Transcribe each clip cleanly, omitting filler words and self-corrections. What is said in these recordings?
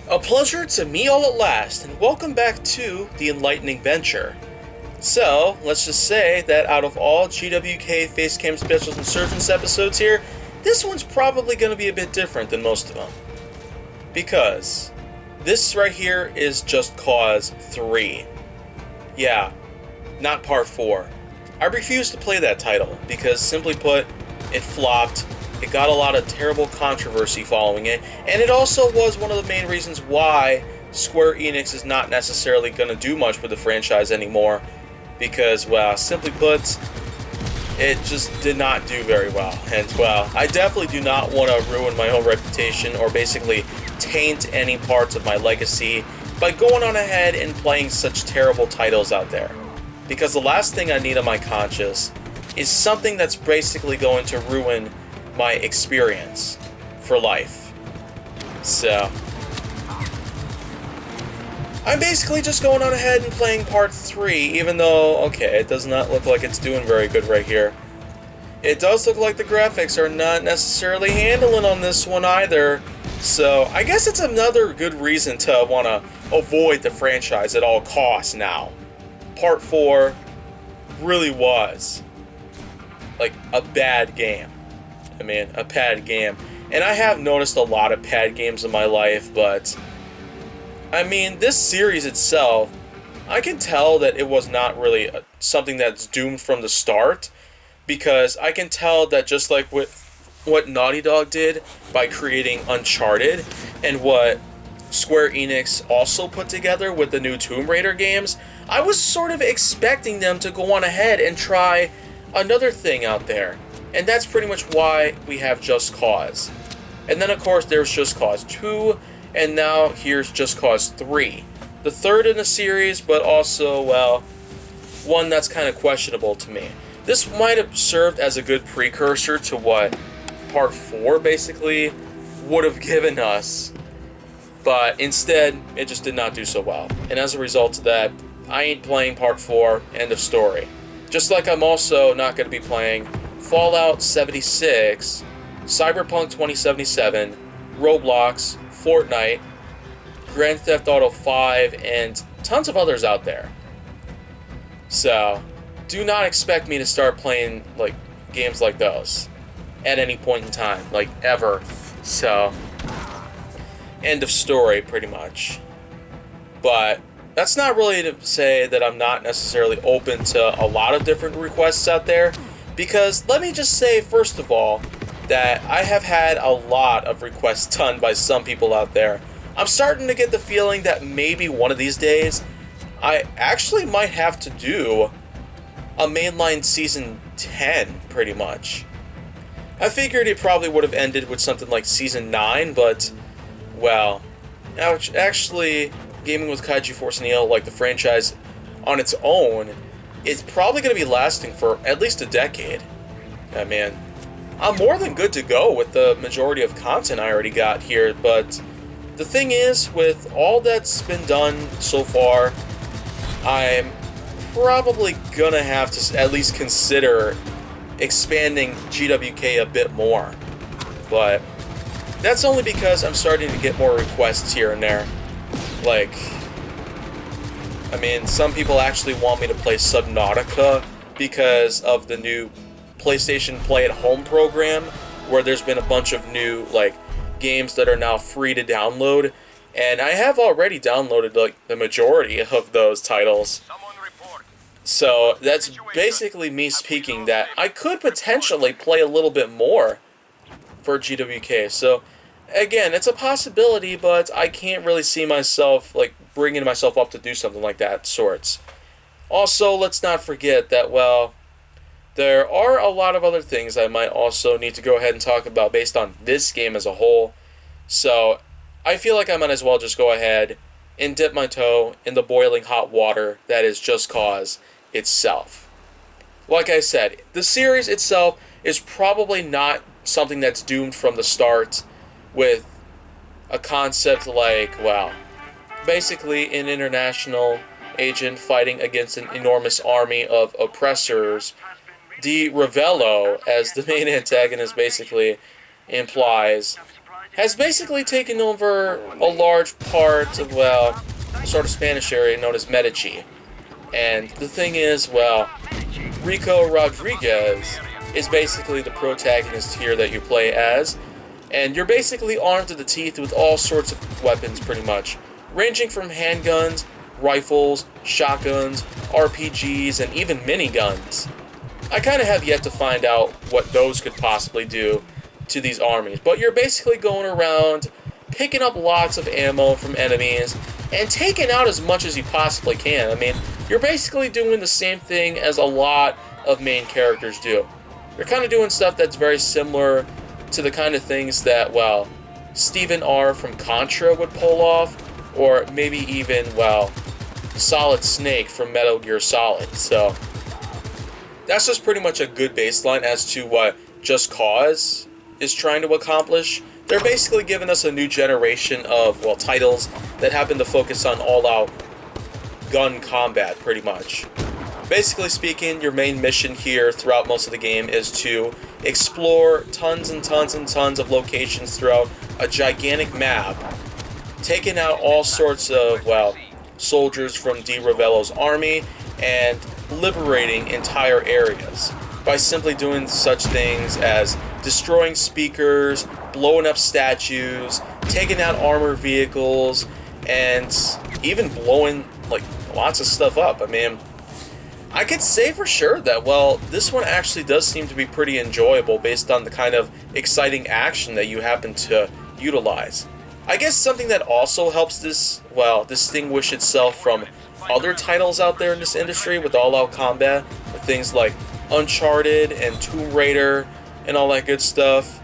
A pleasure to meet all at last, and welcome back to the Enlightening venture. So, let's just say that out of all GWK Facecam Specials Insurgence episodes here, this one's probably going to be a bit different than most of them. Because this right here is Just Cause 3. Yeah, not Part 4. I refuse to play that title because, simply put, it flopped. It got a lot of terrible controversy following it, and it also was one of the main reasons why Square Enix is not necessarily going to do much with the franchise anymore, because, well, simply put, it just did not do very well. And, well, I definitely do not want to ruin my own reputation or basically taint any parts of my legacy by going on ahead and playing such terrible titles out there. Because the last thing I need on my conscience is something that's basically going to ruin my experience for life. So, I'm basically just going on ahead and playing Part 3, even though, okay, it does not look like it's doing very good right here. It does look like the graphics are not necessarily handling on this one either, so I guess it's another good reason to want to avoid the franchise at all costs now. Part 4 really was like a bad game. I mean, a bad game. And I have noticed a lot of bad games in my life, but I mean, this series itself, I can tell that it was not really something that's doomed from the start, because I can tell that just like with what Naughty Dog did by creating Uncharted, and what Square Enix also put together with the new Tomb Raider games, I was sort of expecting them to go on ahead and try another thing out there. And that's pretty much why we have Just Cause. And then, of course, there's Just Cause 2, and now here's Just Cause 3. The third in the series, but also, well, one that's kind of questionable to me. This might have served as a good precursor to what Part 4 basically would have given us, but instead, it just did not do so well. And as a result of that, I ain't playing Part 4, end of story. Just like I'm also not going to be playing Fallout 76, Cyberpunk 2077, Roblox, Fortnite, Grand Theft Auto 5, and tons of others out there. So, do not expect me to start playing like games like those at any point in time, like ever. So, end of story, pretty much. But that's not really to say that I'm not necessarily open to a lot of different requests out there. Because let me just say, first of all, that I have had a lot of requests done by some people out there. I'm starting to get the feeling that maybe one of these days, I actually might have to do a mainline Season 10, pretty much. I figured it probably would have ended with something like Season 9, but, well, actually, gaming with KaijuForceNeo, like the franchise on its own, it's probably going to be lasting for at least a decade. I mean, I'm more than good to go with the majority of content I already got here, but the thing is, with all that's been done so far, I'm probably going to have to at least consider expanding GWK a bit more. But that's only because I'm starting to get more requests here and there. Like, I mean, some people actually want me to play Subnautica because of the new PlayStation Play at Home program, where there's been a bunch of new, like, games that are now free to download, and I have already downloaded, like, the majority of those titles. So, that's basically me speaking that I could potentially play a little bit more for GWK. So, again, it's a possibility, but I can't really see myself, like, bringing myself up to do something like that sorts. Also, let's not forget that, well, there are a lot of other things I might also need to go ahead and talk about based on this game as a whole. So, I feel like I might as well just go ahead and dip my toe in the boiling hot water that is Just Cause itself. Like I said, the series itself is probably not something that's doomed from the start, with a concept like, well, basically an international agent fighting against an enormous army of oppressors. De Ravello, as the main antagonist basically implies, has basically taken over a large part of, well, a sort of Spanish area known as Medici. And the thing is, well, Rico Rodriguez is basically the protagonist here that you play as, and you're basically armed to the teeth with all sorts of weapons, pretty much, ranging from handguns, rifles, shotguns, RPGs, and even miniguns. I kind of have yet to find out what those could possibly do to these armies, but you're basically going around picking up lots of ammo from enemies and taking out as much as you possibly can. I mean, you're basically doing the same thing as a lot of main characters do. You're kind of doing stuff that's very similar to the kind of things that, well, Stephen R. from Contra would pull off, or maybe even, well, Solid Snake from Metal Gear Solid. So that's just pretty much a good baseline as to what Just Cause is trying to accomplish. They're basically giving us a new generation of, well, titles that happen to focus on all-out gun combat, pretty much. Basically speaking, your main mission here throughout most of the game is to explore tons and tons and tons of locations throughout a gigantic map, taking out all sorts of, well, soldiers from Di Ravello's army, and liberating entire areas by simply doing such things as destroying speakers, blowing up statues, taking out armored vehicles, and even blowing, like, lots of stuff up. I mean, I could say for sure that, well, this one actually does seem to be pretty enjoyable based on the kind of exciting action that you happen to utilize. I guess something that also helps this, well, distinguish itself from other titles out there in this industry with all-out combat, with things like Uncharted and Tomb Raider and all that good stuff.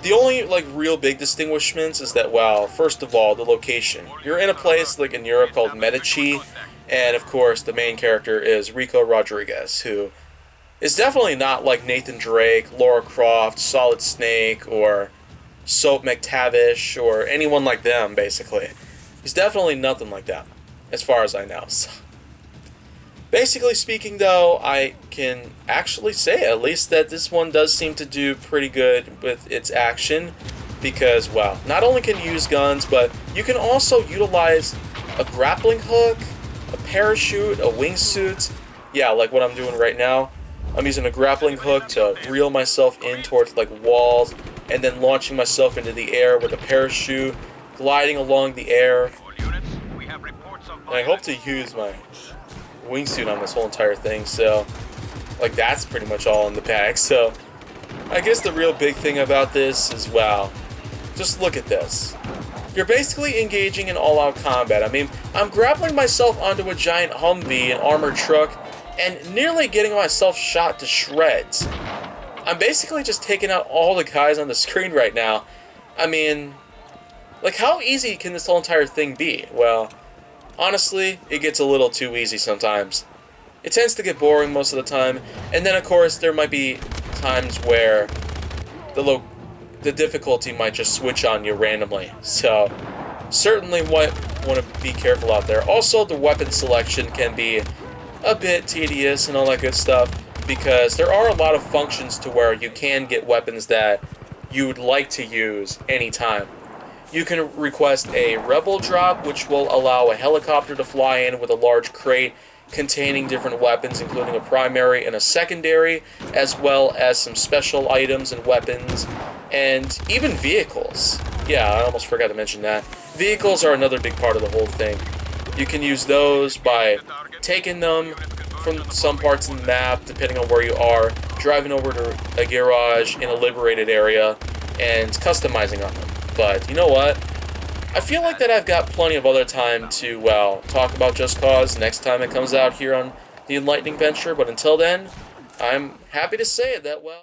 The only, like, real big distinguishments is that, well, first of all, the location. You're in a place, like, in Europe called Medici, and, of course, the main character is Rico Rodriguez, who is definitely not like Nathan Drake, Lara Croft, Solid Snake, or Soap McTavish, or anyone like them, basically. He's definitely nothing like that, as far as I know. So, basically speaking, though, I can actually say at least that this one does seem to do pretty good with its action, because, well, not only can you use guns, but you can also utilize a grappling hook, a parachute, a wingsuit. Yeah, like what I'm doing right now. I'm using a grappling hook to reel myself in towards, like, walls, and then launching myself into the air with a parachute, gliding along the air. And I hope to use my wingsuit on this whole entire thing, so, like, that's pretty much all in the bag. So I guess the real big thing about this is, wow, just look at this. You're basically engaging in all-out combat. I mean, I'm grappling myself onto a giant Humvee, an armored truck, and nearly getting myself shot to shreds. I'm basically just taking out all the guys on the screen right now. I mean, like, how easy can this whole entire thing be? Well, honestly, it gets a little too easy sometimes. It tends to get boring most of the time, and then, of course, there might be times where the difficulty might just switch on you randomly. So, certainly want to be careful out there. Also, the weapon selection can be a bit tedious and all that good stuff, because there are a lot of functions to where you can get weapons that you would like to use anytime. You can request a rebel drop, which will allow a helicopter to fly in with a large crate containing different weapons, including a primary and a secondary, as well as some special items and weapons, and even vehicles. Yeah, I almost forgot to mention that. Vehicles are another big part of the whole thing. You can use those by taking them from some parts of the map, depending on where you are, driving over to a garage in a liberated area, and customizing on them. But you know what? I feel like that I've got plenty of other time to, well, talk about Just Cause next time it comes out here on the Enlightening venture, but until then, I'm happy to say that, well...